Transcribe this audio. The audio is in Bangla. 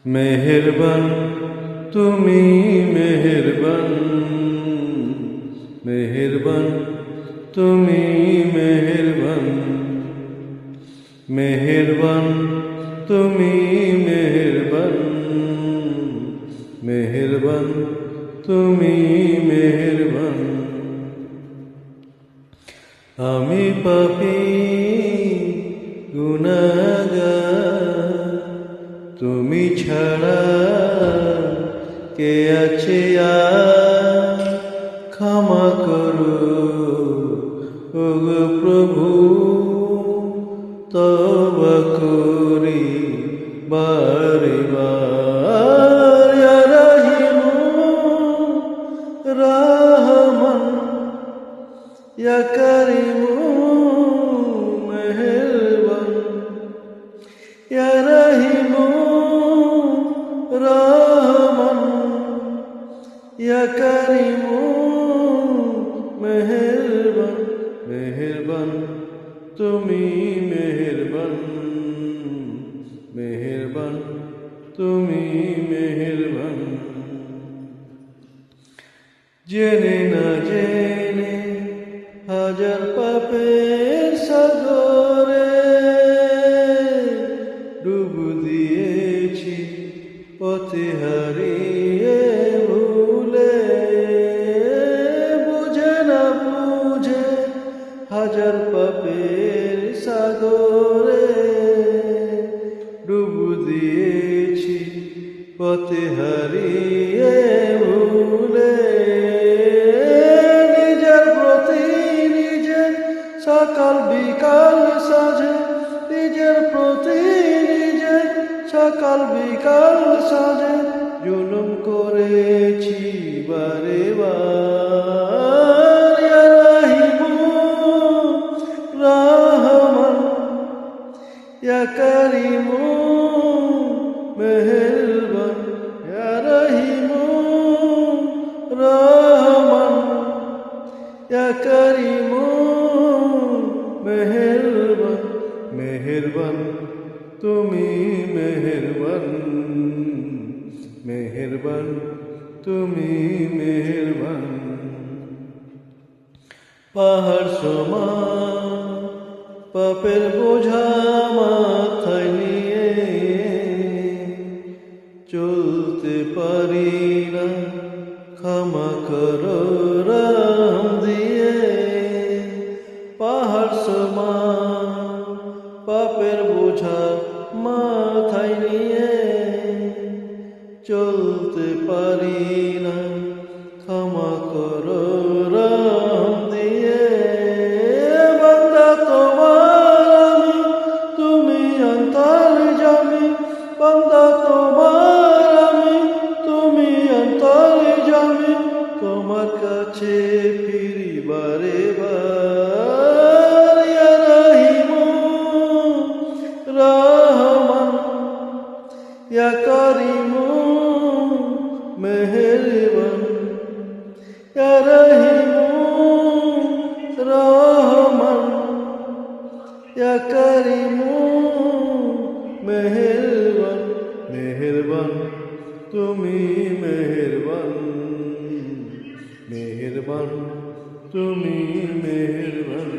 মেহেরবান তুমি মেহেরবান, মেহেরবান তুমি মেহেরবান, মেহেরবান তুমি মেহেরবান, মেহেরবান তুমি মেহেরবান। আমি পাপী গুনাহগার, তুমি ছাড়া কে আছে আর? ক্ষমা করো ওগো প্রভু, তওবা করি বারে বার। ইয়া রাহিমু রাহমান, ইয়া কারিমু মেহেরবান, ইয়া রাহিমু রাহমান, ইয়া কারিমু মেহেরবান। মেহেরবান তুমি মেহেরবান, মেহেরবান তুমি মেহেরবান। জেনে না জেনে হাজার পাপের সাগরে ডুব দিয়েছি পথে হারিয়ে ভুলে। বুঝে না বুঝে হাজার পাপের সাগরে ডুব দিয়েছি পথে হারিয়ে ভুলে। নিজের প্রতি নিজে সকাল বিকাল সাজে, নিজের প্রতি নিজে সকাল বিকাল সাজে জুলুম করেছি বারে বার। ইয়া রাহিমু রাহমান, ইয়া কারিমু মেহেরবান, ইয়া রাহিমু রাহমান, ইয়া কারিমু মেহেরবান। মেহেরবান তুমি মেহেরবান, মেহেরবান তুমি মেহেরবান। পাহাড় সমান পাপের বোঝা মাথায় নিয়ে চলতে পারি না, ক্ষমা করো রহম দিয়ে। পাহাড় সমান পাপের বোঝা মাথায় নিয়ে চলতে পারি না, ক্ষমা করো রহম দিয়ে। বান্দা তোমার আমি, তুমি অন্তর্যামী, বান্দা তোমার আমি, তুমি অন্তর্যামী। তোমার কাছে ফিরি বারে বার। ইয়া রাহিমু রাহমান, ইয়া কারিমু মেহেরবান, ইয়া রাহিমু রাহমান, ইয়া কারিমু মেহেরবান। মেহেরবান তুমি মেহেরবান, মেহেরবান তুমি মেহেরবান।